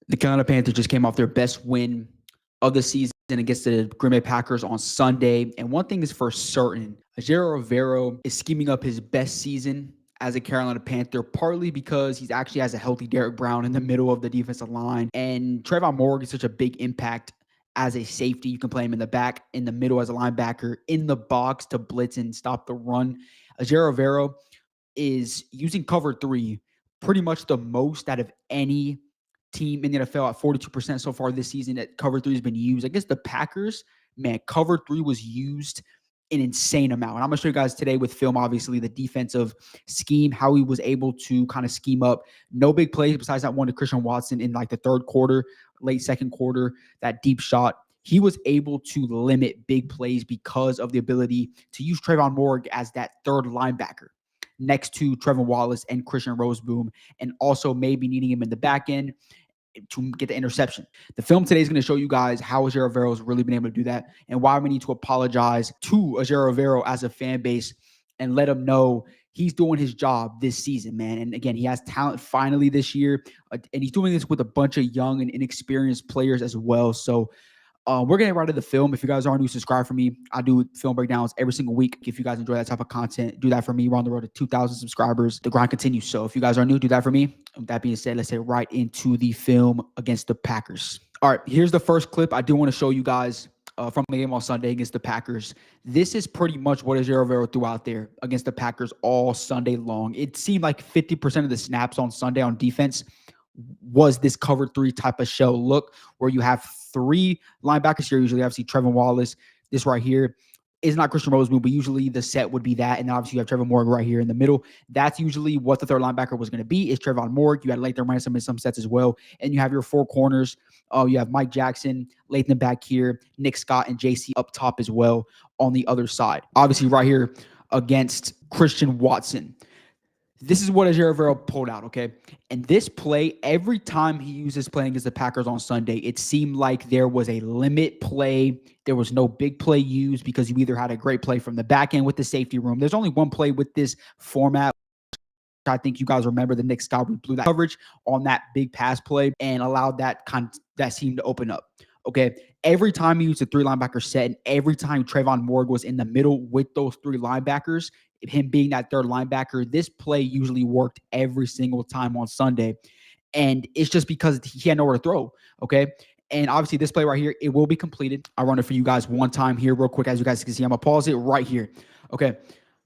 The Carolina Panthers just came off their best win of the season against the Green Bay Packers on Sunday. And one thing is for certain, Ejiro Rivero is scheming up his best season as a Carolina Panther, partly because he actually has a healthy Derek Brown in the middle of the defensive line. And Trayvon Morgan is such a big impact as a safety. You can play him in the back, in the middle as a linebacker, in the box to blitz and stop the run. Ejiro Rivero is using cover three pretty much the most out of any team in the NFL at 42% so far this season that cover three has been used. I guess the Packers, man, cover three was used an insane amount. And I'm going to show you guys today with film, obviously, the defensive scheme, how he was able to kind of scheme up no big plays besides that one to Christian Watson in like the third quarter, late second quarter, that deep shot. He was able to limit big plays because of the ability to use Trayvon Morgan as that third linebacker next to Trevor Wallace and Christian Roseboom, and also maybe needing him in the back end to get the interception. The film today is going to show you guys how Ejiro Rivero has really been able to do that and why we need to apologize to Ejiro Rivero as a fan base and let him know he's doing his job this season, man. And again, he has talent finally this year, and he's doing this with a bunch of young and inexperienced players as well. So we're getting right to the film. If you guys are new, subscribe for me. I do film breakdowns every single week. If you guys enjoy that type of content, do that for me. We're on the road to 2,000 subscribers. The grind continues. So if you guys are new, do that for me. With that being said, let's get right into the film against the Packers. All right, here's the first clip. I do want to show you guys from the game on Sunday against the Packers. This is pretty much what Ejiro Rivero threw out there against the Packers all Sunday long. It seemed like 50% of the snaps on Sunday on defense was this cover three type of shell look where you have three linebackers here. Usually, obviously, Trevor Wallace, this right here is not Christian Roseman, but usually the set would be that. And then obviously you have Trevor Morgan right here in the middle. That's usually what the third linebacker was going to be, is Trevon Morgan. You had Lathan Ransom in some sets as well. And you have your four corners. You have Mike Jackson, Lathan back here, Nick Scott, and JC up top as well on the other side. Obviously right here against Christian Watson. This is what Ejiro Rivero pulled out, okay? And this play, every time he used this play against the Packers on Sunday, it seemed like there was a limit play. There was no big play used because you either had a great play from the back end with the safety room. There's only one play with this format. I think you guys remember the Nick Scott. We blew that coverage on that big pass play and allowed that seam to open up. Okay. Every time he used a three linebacker set, and every time Trayvon Morgan was in the middle with those three linebackers, him being that third linebacker, this play usually worked every single time on Sunday. And it's just because he had nowhere to throw. Okay. And obviously this play right here, it will be completed. I'll run it for you guys one time here real quick. As you guys can see, I'm going to pause it right here. Okay. Let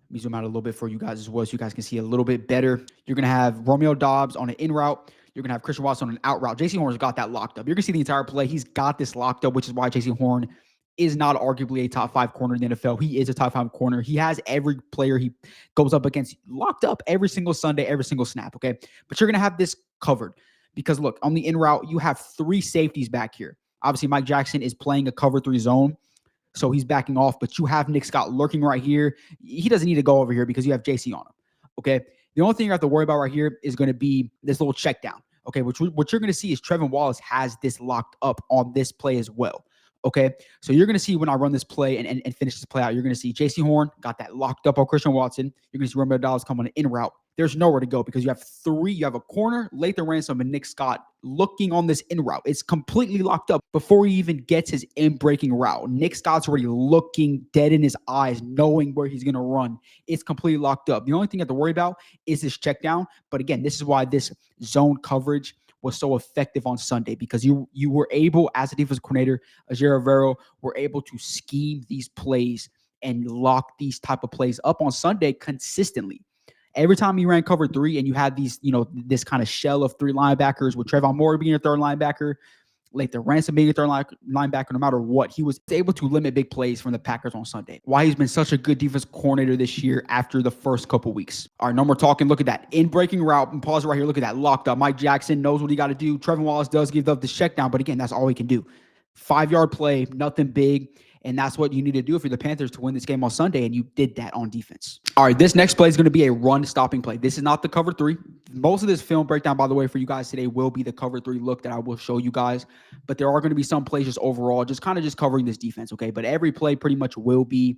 me zoom out a little bit for you guys as well so you guys can see a little bit better. You're going to have Romeo Doubs on an in route. You're going to have Christian Watson on an out route. J.C. Horn's got that locked up. You're going to see the entire play. He's got this locked up, which is why J.C. Horn is not arguably a top five corner in the NFL. He is a top five corner. He has every player he goes up against locked up every single Sunday, every single snap, okay? But you're going to have this covered because, look, on the in route, you have three safeties back here. Obviously, Mike Jackson is playing a cover three zone, so he's backing off, but you have Nick Scott lurking right here. He doesn't need to go over here because you have JC on him, okay? The only thing you have to worry about right here is going to be this little check down, okay? What you're going to see is Trevor Wallace has this locked up on this play as well. Okay, so you're going to see when I run this play and finish this play out, you're going to see J.C. Horn got that locked up on Christian Watson. You're going to see Romeo Doubs come on an in route. There's nowhere to go because you have three. You have a corner, Lathan Ransom, and Nick Scott looking on this in route. It's completely locked up before he even gets his in-breaking route. Nick Scott's already looking dead in his eyes, knowing where he's going to run. It's completely locked up. The only thing you have to worry about is this check down. But again, this is why this zone coverage was so effective on Sunday, because you were able, as a defensive coordinator, Ejiro Rivero, were able to scheme these plays and lock these type of plays up on Sunday consistently. Every time you ran cover three and you had these, this kind of shell of three linebackers with Trevon Morgan being your third linebacker, Lathan Ransom being a third linebacker, no matter what, he was able to limit big plays from the Packers on Sunday. Why he's been such a good defense coordinator this year after the first couple weeks. All right, no more talking. Look at that in-breaking route. And pause right here. Look at that locked up. Mike Jackson knows what he got to do. Trevor Wallace does give up the check down, but again, that's all he can do. 5-yard play, nothing big. And that's what you need to do if you're the Panthers to win this game on Sunday, and you did that on defense. All right, this next play is going to be a run-stopping play. This is not the cover three. Most of this film breakdown, by the way, for you guys today will be the cover three look that I will show you guys. But there are going to be some plays just overall, just covering this defense, okay? But every play pretty much will be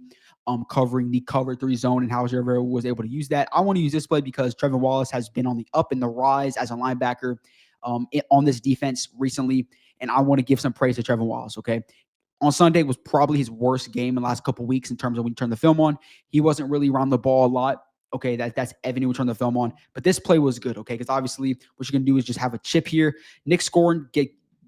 covering the cover three zone and how Ejiro Rivero was able to use that. I want to use this play because Trevor Wallace has been on the up and the rise as a linebacker. on this defense recently, and I want to give some praise to Trevor Wallace, okay? On Sunday was probably his worst game in the last couple of weeks in terms of when you turn the film on. He wasn't really around the ball a lot. Okay, that's evident when you turn the film on. But this play was good, okay? Because obviously what you're going to do is just have a chip here. Nick Scoren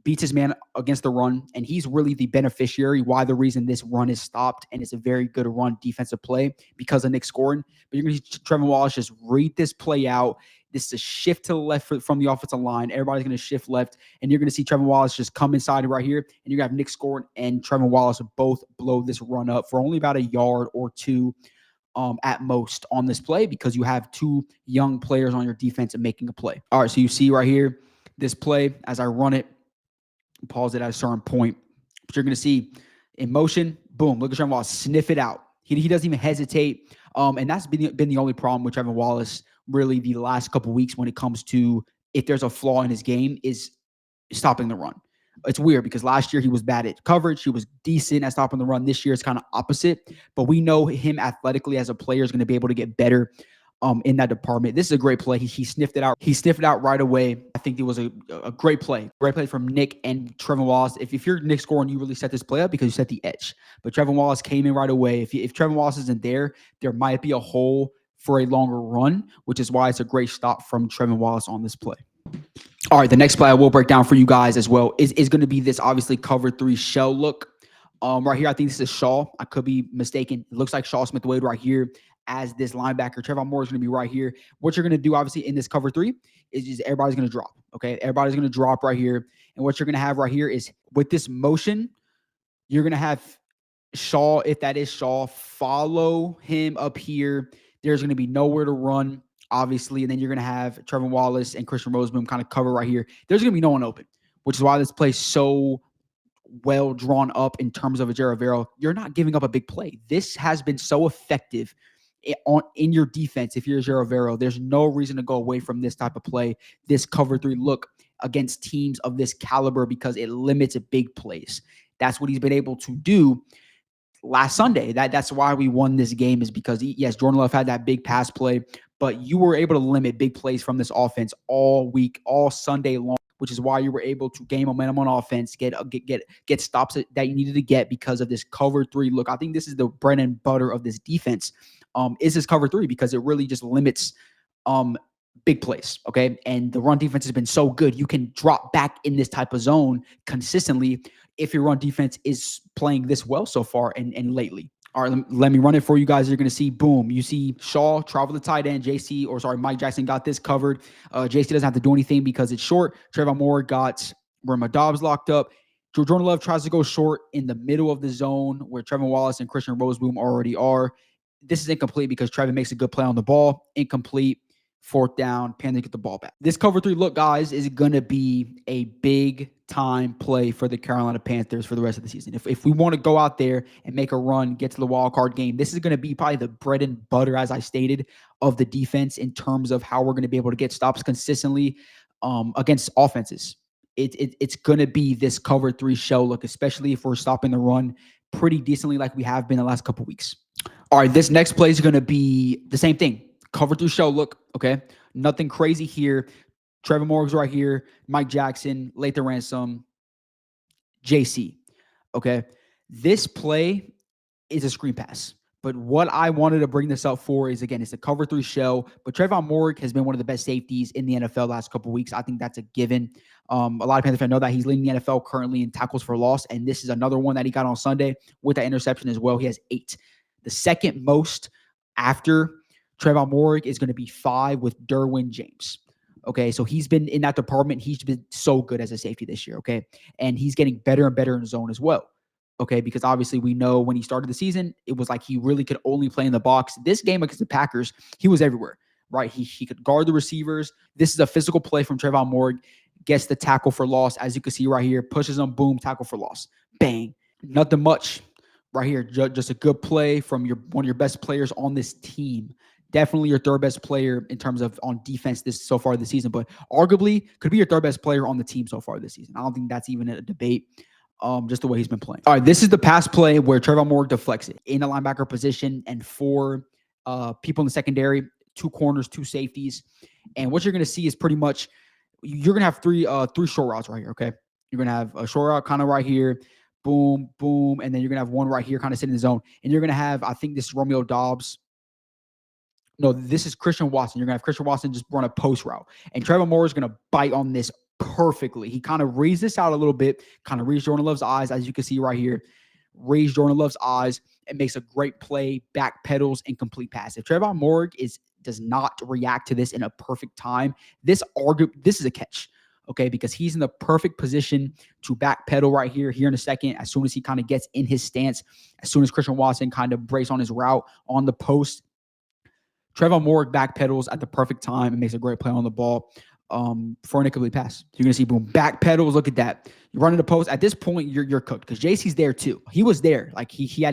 beats his man against the run, and he's really the beneficiary, why the reason this run is stopped, and it's a very good run defensive play because of Nick Scoren. But you're going to see Trevor Wallace just read this play out. This is a shift to the left from the offensive line. Everybody's going to shift left, and you're going to see Trevor Wallace just come inside right here, and you're going to have Nick Scoren and Trevor Wallace both blow this run up for only about a yard or two at most on this play because you have two young players on your defense and making a play. All right, so you see right here, this play, as I run it, pause it at a certain point. But you're going to see in motion, boom, look at Trevor Wallace, sniff it out. He doesn't even hesitate. And that's been the only problem with Trevor Wallace really the last couple of weeks when it comes to if there's a flaw in his game is stopping the run. It's weird because last year he was bad at coverage. He was decent at stopping the run. This year it's kind of opposite. But we know him athletically as a player is going to be able to get better in that department. This is a great play. He sniffed it out. He sniffed it out right away. I think it was a great play. Great play from Nick and Trevor Wallace. If you're Nick Scoren, you really set this play up because you set the edge. But Trevor Wallace came in right away. If Trevor Wallace isn't there might be a hole for a longer run, which is why it's a great stop from Trevor Wallace on this play. All right, the next play I will break down for you guys as well is going to be this obviously cover 3 shell look. Right here, I think this is Shaw. I could be mistaken. It looks like Shaw Smith-Wade right here as this linebacker. Trevor Moore is going to be right here. What you're going to do, obviously, in this cover 3 is just everybody's going to drop, okay? Everybody's going to drop right here. And what you're going to have right here is with this motion, you're going to have Shaw, if that is Shaw, follow him up here. There's going to be nowhere to run, obviously, and then you're going to have Trevor Wallace and Christian Roseboom kind of cover right here. There's going to be no one open, which is why this play is so well drawn up in terms of a Ejiro Evero. You're not giving up a big play. This has been so effective in your defense. If you're Ejiro Evero, there's no reason to go away from this type of play, this cover 3 look against teams of this caliber because it limits big plays. That's what he's been able to do last Sunday. That's why we won this game is because, yes, Jordan Love had that big pass play, but you were able to limit big plays from this offense all week, all Sunday long, which is why you were able to gain momentum on offense, get stops that you needed to get because of this cover 3 look. I think this is the bread and butter of this defense, is this cover 3 because it really just limits big plays, okay? And the run defense has been so good. You can drop back in this type of zone consistently if your run defense is playing this well so far and lately. All right, let me run it for you guys. You're going to see, boom, you see Shaw travel the tight end. Mike Jackson got this covered. JC doesn't have to do anything because it's short. Trevor Moore got where my Dobbs locked up. Jordan Love tries to go short in the middle of the zone where Trevor Wallace and Christian Roseboom already are. This is incomplete because Trevor makes a good play on the ball. Incomplete. 4th down, Panthers get the ball back. This cover 3 look, guys, is going to be a big time play for the Carolina Panthers for the rest of the season. If we want to go out there and make a run, get to the wild card game, this is going to be probably the bread and butter, as I stated, of the defense in terms of how we're going to be able to get stops consistently against offenses. It's going to be this cover 3 shell look, especially if we're stopping the run pretty decently like we have been the last couple weeks. All right, this next play is going to be the same thing. Cover 3 show look, okay? Nothing crazy here. Trevor Morgan's right here. Mike Jackson, Lathan Ransom, JC, okay? This play is a screen pass. But what I wanted to bring this up for is, again, it's a cover 3 shell. But Trevon Moehrig has been one of the best safeties in the NFL last couple of weeks. I think that's a given. A lot of Panthers fans know that he's leading the NFL currently in tackles for loss. And this is another one that he got on Sunday with that interception as well. He has 8. The second most after Trevon Moehrig is going to be 5 with Derwin James. Okay, so he's been in that department. He's been so good as a safety this year, okay? And he's getting better and better in zone as well, okay? Because obviously we know when he started the season, it was like he really could only play in the box. This game against the Packers, he was everywhere, right? He could guard the receivers. This is a physical play from Trevon Moehrig. Gets the tackle for loss, as you can see right here. Pushes him, boom, tackle for loss. Bang. Nothing much right here. Just a good play from one of your best players on this team. Definitely your 3rd best player in terms of on defense so far this season, but arguably could be your 3rd best player on the team so far this season. I don't think that's even a debate, just the way he's been playing. All right, this is the pass play where Trevon Moehrig deflects it in a linebacker position and 4 people in the secondary, 2 corners, 2 safeties. And what you're going to see is pretty much you're gonna have three short routes right here. Okay, you're gonna have a short route kind of right here, boom, boom, and then you're gonna have one right here, kind of sitting in the zone, and you're gonna have, I think this is Romeo Dobbs. No, this is Christian Watson. You're gonna have Christian Watson just run a post route, and Trevor Moore is gonna bite on this perfectly. He kind of reads this out a little bit, kind of reads Jordan Love's eyes, as you can see right here. Reads Jordan Love's eyes and makes a great play, back pedals, and complete pass. If Trevor Moore does not react to this in a perfect time, this is a catch. Okay, because he's in the perfect position to backpedal right here in a second. As soon as he kind of gets in his stance, as soon as Christian Watson kind of breaks on his route on the post, Trevor Moore backpedals at the perfect time and makes a great play on the ball for an incomplete pass. You're going to see, boom, backpedals. Look at that. You're running the post. At this point, you're cooked because JC's there too. He was there. Like he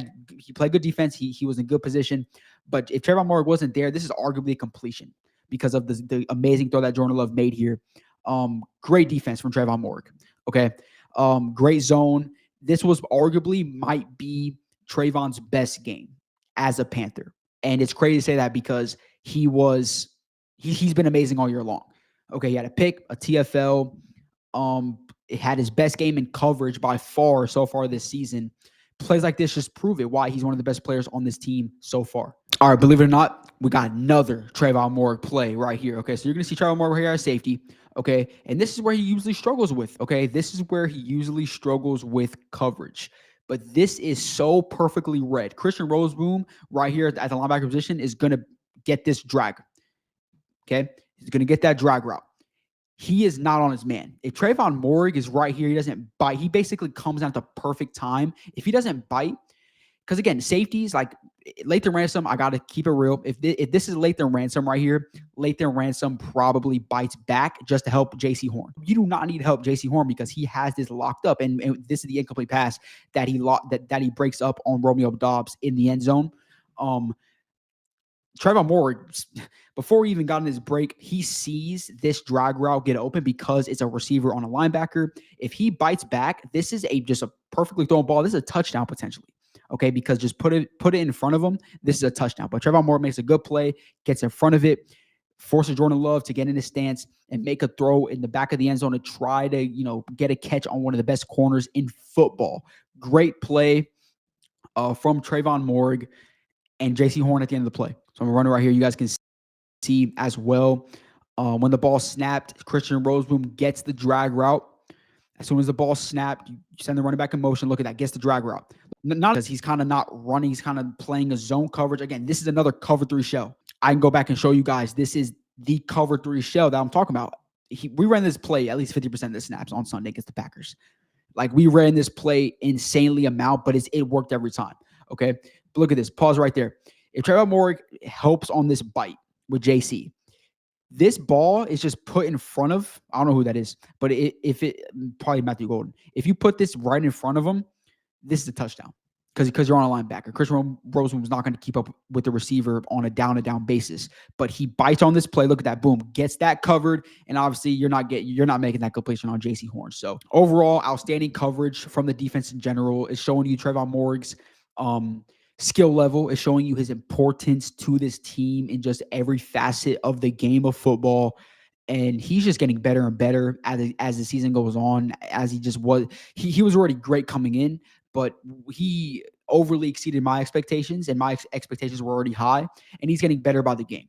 played good defense. He was in good position. But if Trevor Moore wasn't there, this is arguably a completion because of the amazing throw that Jordan Love made here. Great defense from Trevor Moore. Okay. Great zone. This was arguably might be Trayvon's best game as a Panther. And it's crazy to say that because he's been amazing all year long. Okay, he had a pick, a TFL. It had his best game in coverage by far so far this season. Plays like this just prove it why he's one of the best players on this team so far. All right, believe it or not, we got another Trayvon Moore play right here. Okay, so you're going to see Trayvon Moore here at safety. Okay, and this is where he usually struggles with. Okay, this is where he usually struggles with coverage. But this is so perfectly read. Christian Roseboom right here at the linebacker position is going to get this drag. Okay, he's going to get that drag route. He is not on his man. If Trayvon Moore is right here, he doesn't bite. He basically comes out at the perfect time. If he doesn't bite, because again, safeties like Lathan Ransom, I got to keep it real. If this is Lathan Ransom right here, Lathan Ransom probably bites back just to help J.C. Horn. You do not need to help J.C. Horn because he has this locked up, and this is the incomplete pass that he breaks up on Romeo Dobbs in the end zone. Trayvon Moore, before he even got in his break, he sees this drag route get open because it's a receiver on a linebacker. If he bites back, this is just a perfectly thrown ball. This is a touchdown potentially. Okay, because just put it in front of him. This is a touchdown. But Trayvon Moore makes a good play, gets in front of it, forces Jordan Love to get in his stance and make a throw in the back of the end zone to try to get a catch on one of the best corners in football. Great play from Trayvon Moore and J.C. Horn at the end of the play. So I'm running right here. You guys can see as well. When the ball snapped, Christian Roseboom gets the drag route. As soon as the ball snapped, you send the running back in motion. Look at that. Gets the drag route. Not because he's kind of not running. He's kind of playing a zone coverage. Again, this is another cover 3 shell. I can go back and show you guys. This is the cover 3 shell that I'm talking about. We ran this play at least 50% of the snaps on Sunday against the Packers. Like we ran this play insanely amount, but it worked every time. Okay. But look at this. Pause right there. If Trayvon Moore helps on this bite with JC, this ball is just put in front of, I don't know who that is, but probably Matthew Golden. If you put this right in front of him, this is a touchdown because you're on a linebacker. Christian Roseman was not going to keep up with the receiver on a down-to-down basis, but he bites on this play. Look at that, boom, gets that covered, and obviously you're not making that completion on J.C. Horn. So overall, outstanding coverage from the defense in general is showing you Trayvon Moor's skill level, is showing you his importance to this team in just every facet of the game of football. And he's just getting better and better as the season goes on, as he just was. He was already great coming in, but he overly exceeded my expectations, and my expectations were already high, and he's getting better by the game.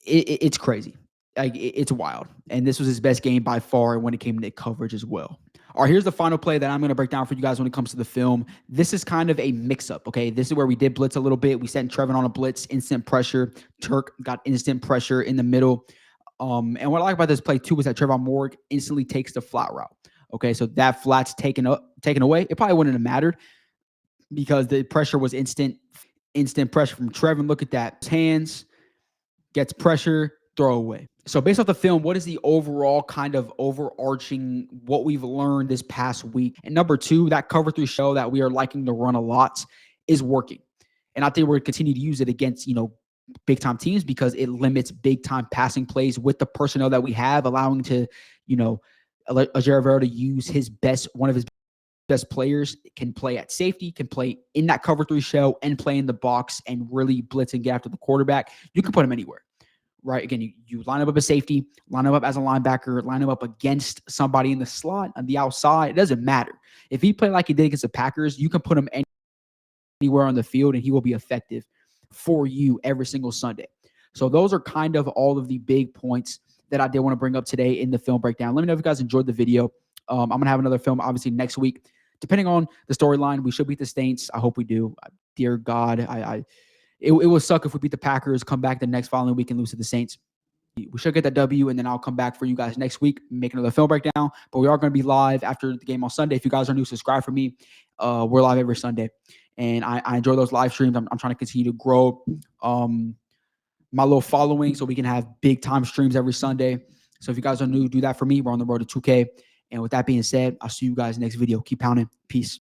It's crazy. It's wild. And this was his best game by far when it came to coverage as well. All right, here's the final play that I'm going to break down for you guys when it comes to the film. This is kind of a mix-up, okay? This is where we did blitz a little bit. We sent Trevin on a blitz, instant pressure. Turk got instant pressure in the middle. And what I like about this play, too, is that Trayvon Moore instantly takes the flat route. Okay, so that flat's taken away. It probably wouldn't have mattered because the pressure was instant pressure from Trevin. Look at that. His hands, gets pressure, throw away. So based off the film, what is the overall kind of overarching what we've learned this past week? And number 2, that cover 3 show that we are liking to run a lot is working. And I think we're going to continue to use it against, big time teams because it limits big time passing plays with the personnel that we have, allowing to, Ejiro Evero to use one of his best players, can play at safety, can play in that cover 3 show and play in the box and really blitz and get after the quarterback. You can put him anywhere. right? Again, you line him up as safety, line him up as a linebacker, line him up against somebody in the slot on the outside. It doesn't matter. If he played like he did against the Packers, you can put him anywhere on the field and he will be effective for you every single Sunday. So those are kind of all of the big points that I did want to bring up today in the film breakdown. Let me know if you guys enjoyed the video. I'm going to have another film, obviously, next week. Depending on the storyline, we should beat the Saints. I hope we do. Dear God, it will suck if we beat the Packers, come back the next following week and lose to the Saints. We should get that W, and then I'll come back for you guys next week, make another film breakdown. But we are going to be live after the game on Sunday. If you guys are new, subscribe for me. We're live every Sunday, and I enjoy those live streams. I'm trying to continue to grow my little following so we can have big time streams every Sunday. So if you guys are new, do that for me. We're on the road to 2K. And with that being said, I'll see you guys next video. Keep pounding. Peace.